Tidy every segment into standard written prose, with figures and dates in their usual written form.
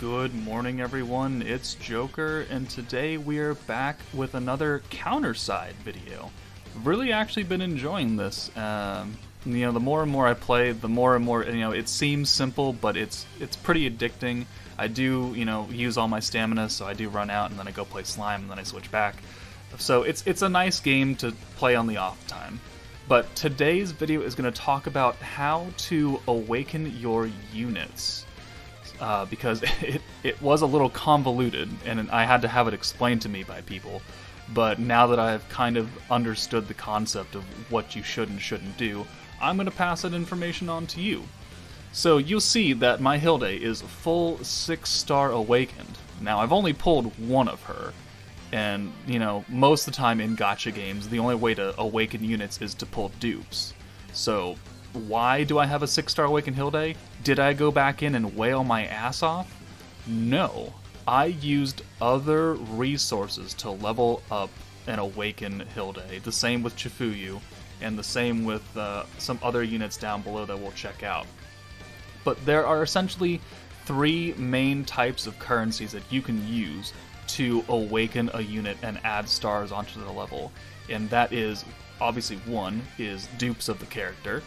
Good morning, everyone. It's Joker, and today we are back with another counter-side video. Really actually been enjoying this. The more and more I play, the more and more, it seems simple, but it's pretty addicting. I do, use all my stamina, so I do run out, and then I go play slime, and then I switch back. So it's a nice game to play on the off time. But today's video is going to talk about how to awaken your units. Because it was a little convoluted, and I had to have it explained to me by people. But now that I've kind of understood the concept of what you should and shouldn't do, I'm going to pass that information on to you. So you'll see that my Hilde is full 6-star awakened. Now I've only pulled one of her, and most of the time in gacha games, the only way to awaken units is to pull dupes. So why do I have a 6-star awakened Hilde? Did I go back in and wail my ass off? No. I used other resources to level up and awaken Hilde. The same with Chifuyu, and the same with some other units down below that we'll check out. But there are essentially 3 main types of currencies that you can use to awaken a unit and add stars onto the level. And that is, obviously, one is dupes of the character.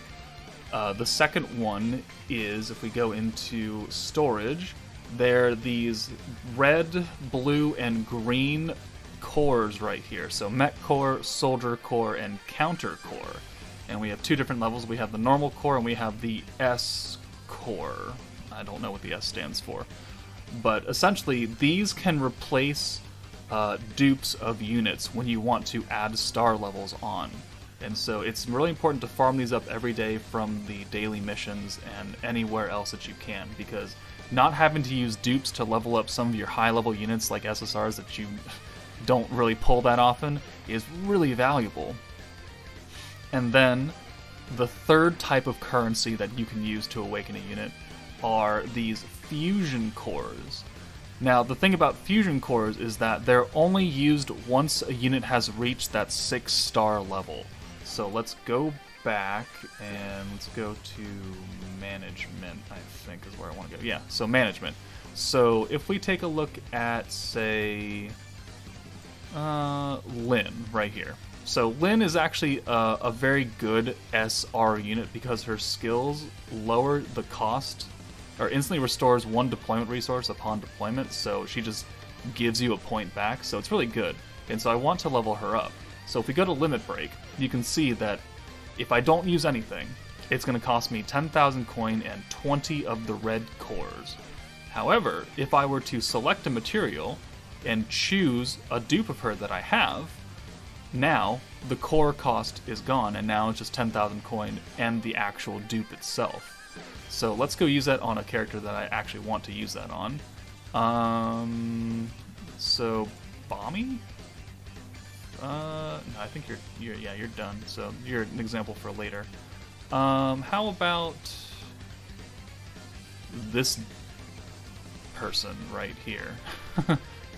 The second one is, if we go into storage, there are these red, blue, and green cores right here. So Mech Core, Soldier Core, and Counter Core. And we have 2 different levels. We have the normal core and we have the S Core. I don't know what the S stands for. But essentially, these can replace dupes of units when you want to add star levels on. And so it's really important to farm these up every day from the daily missions and anywhere else that you can, because not having to use dupes to level up some of your high-level units like SSRs that you don't really pull that often is really valuable. And then the third type of currency that you can use to awaken a unit are these fusion cores. Now, the thing about fusion cores is that they're only used once a unit has reached that 6-star level. So let's go back and let's go to management, I think is where I want to go. Yeah, so management. So if we take a look at, say, Lyn right here. So Lyn is actually a very good SR unit because her skills lower the cost, or instantly restores 1 deployment resource upon deployment, so she just gives you a point back, so it's really good. And so I want to level her up. So if we go to Limit Break, you can see that if I don't use anything, it's going to cost me 10,000 coin and 20 of the red cores. However, if I were to select a material and choose a dupe of her that I have, now the core cost is gone, and now it's just 10,000 coin and the actual dupe itself. So let's go use that on a character that I actually want to use that on. So Bommy? No, I think you're done. So you're an example for later. How about this person right here?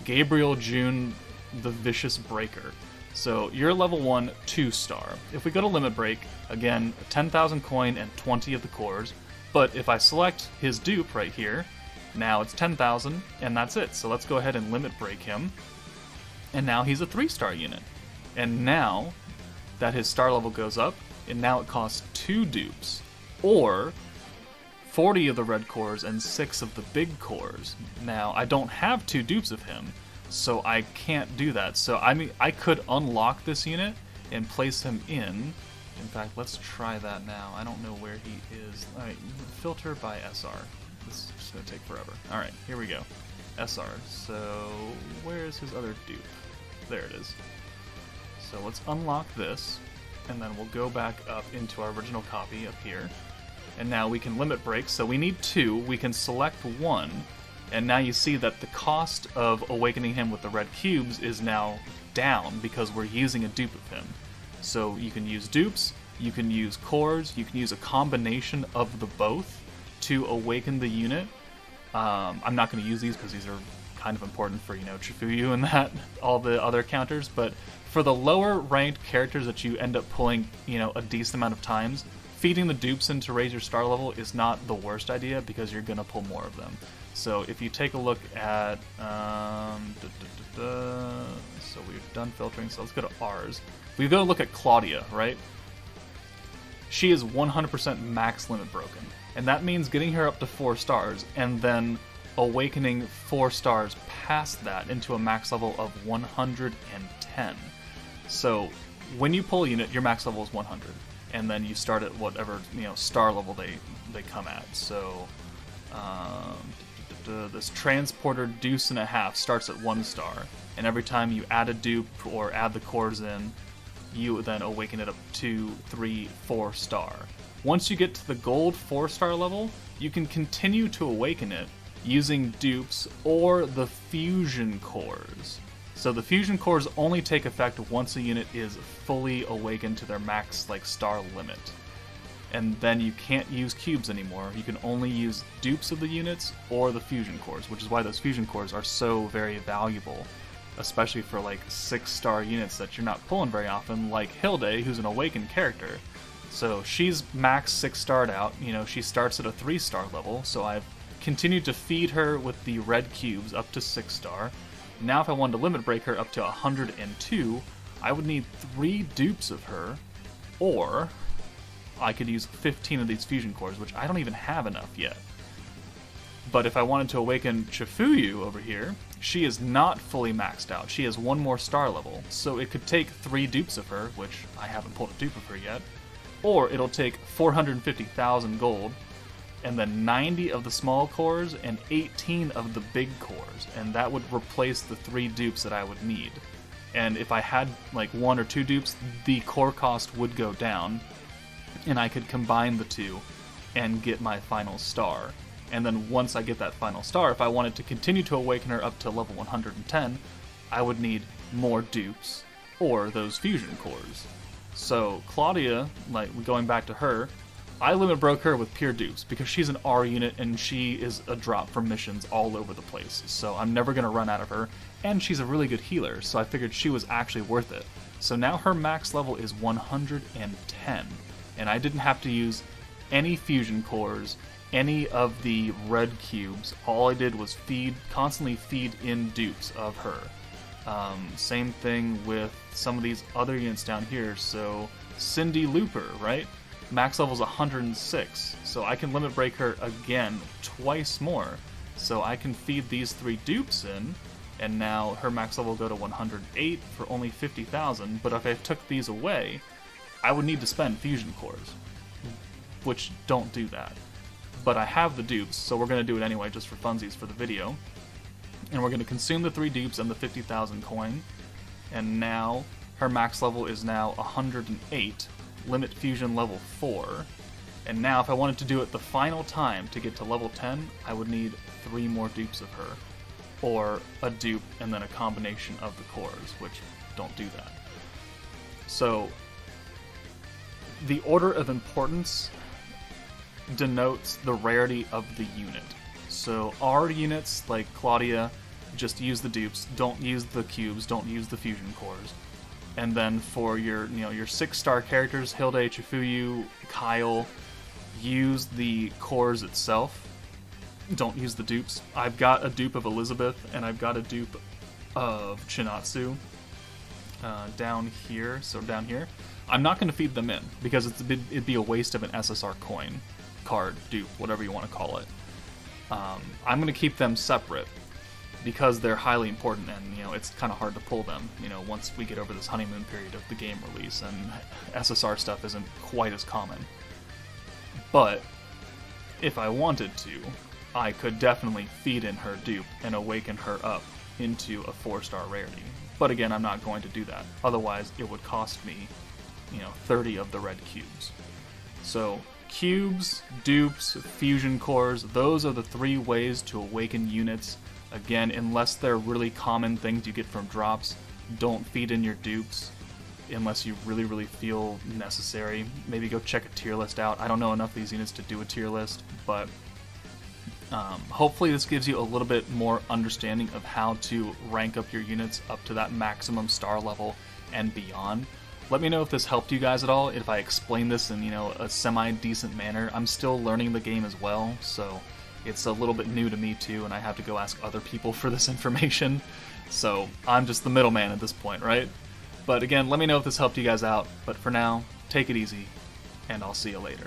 Gabriel June, the Vicious Breaker. So you're level 1, 2-star. If we go to Limit Break, again, 10,000 coin and 20 of the cores. But if I select his dupe right here, now it's 10,000, and that's it. So let's go ahead and Limit Break him. And now he's a 3-star unit. And now that his star level goes up, and now it costs 2 dupes, or 40 of the red cores and 6 of the big cores. Now, I don't have 2 dupes of him, so I can't do that. So, I mean, I could unlock this unit and place him in. In fact, let's try that now. I don't know where he is. Alright, filter by SR. This is just going to take forever. Alright, here we go. SR. So, where is his other dupe? There it is. So let's unlock this, and then we'll go back up into our original copy up here. And now we can Limit Break, so we need 2, we can select 1, and now you see that the cost of awakening him with the red cubes is now down because we're using a dupe of him. So you can use dupes, you can use cores, you can use a combination of the both to awaken the unit. I'm not going to use these because these are kind of important for, Chifuyu and all the other counters, but for the lower ranked characters that you end up pulling, a decent amount of times, feeding the dupes in to raise your star level is not the worst idea because you're going to pull more of them. So if you take a look at, so we've done filtering, so let's go to ours. We go look at Claudia, right? She is 100% max limit broken, and that means getting her up to 4 stars, and then awakening 4 stars past that into a max level of 110. So when you pull a unit, your max level is 100, and then you start at whatever star level they come at. So this transporter deuce and a half starts at 1 star, and every time you add a dupe or add the cores in, you then awaken it up 2, 3, 4 star. Once you get to the gold 4-star level, you can continue to awaken it using dupes or the fusion cores. So the fusion cores only take effect once a unit is fully awakened to their max star limit. And then you can't use cubes anymore. You can only use dupes of the units or the fusion cores, which is why those fusion cores are so very valuable, especially for 6-star units that you're not pulling very often, like Hilde, who's an awakened character. So she's max 6-starred out. She starts at a 3-star level, so I've continued to feed her with the red cubes up to 6-star. Now if I wanted to limit break her up to 102, I would need 3 dupes of her, or I could use 15 of these fusion cores, which I don't even have enough yet. But if I wanted to awaken Chifuyu over here, she is not fully maxed out. She has 1 more star level, so it could take 3 dupes of her, which I haven't pulled a dupe of her yet, or it'll take 450,000 gold, and then 90 of the small cores and 18 of the big cores, and that would replace the 3 dupes that I would need. And if I had 1 or 2 dupes, the core cost would go down, and I could combine the 2 and get my final star. And then once I get that final star, if I wanted to continue to awaken her up to level 110, I would need more dupes or those fusion cores. So Claudia, going back to her, I limit broke her with pure dupes because she's an R unit and she is a drop from missions all over the place. So I'm never going to run out of her, and she's a really good healer, so I figured she was actually worth it. So now her max level is 110, and I didn't have to use any fusion cores, any of the red cubes. All I did was constantly feed in dupes of her. Same thing with some of these other units down here. So Cindy Looper, right? Max level is 106, so I can limit break her again twice more. So I can feed these 3 dupes in, and now her max level will go to 108 for only 50,000. But if I took these away, I would need to spend fusion cores, which don't do that. But I have the dupes, so we're going to do it anyway just for funsies for the video. And we're going to consume the 3 dupes and the 50,000 coin. And now her max level is now 108, limit fusion level 4. And now if I wanted to do it the final time to get to level 10, I would need 3 more dupes of her. Or a dupe and then a combination of the cores, which don't do that. So the order of importance denotes the rarity of the unit. So R units like Claudia just use the dupes, don't use the cubes, don't use the fusion cores. And then for your your 6-star characters, Hilde, Chifuyu, Kyle, use the cores itself. Don't use the dupes. I've got a dupe of Elizabeth and I've got a dupe of Chinatsu down here. So down here, I'm not going to feed them in because it'd be a waste of an SSR coin, card, dupe, whatever you want to call it. I'm going to keep them separate because they're highly important, and it's kind of hard to pull them. Once we get over this honeymoon period of the game release, and SSR stuff isn't quite as common. But if I wanted to, I could definitely feed in her dupe and awaken her up into a 4-star rarity. But again, I'm not going to do that. Otherwise, it would cost me, 30 of the red cubes. So cubes, dupes, fusion cores, those are the 3 ways to awaken units. Again, unless they're really common things you get from drops, don't feed in your dupes unless you really feel necessary. Maybe go check a tier list out. I don't know enough of these units to do a tier list, but hopefully this gives you a little bit more understanding of how to rank up your units up to that maximum star level and beyond. let me know if this helped you guys at all, if I explained this in, you know, a semi-decent manner. I'm still learning the game as well, so it's a little bit new to me too, and I have to go ask other people for this information. So I'm just the middleman at this point, right? But again, let me know if this helped you guys out. But for now, take it easy, and I'll see you later.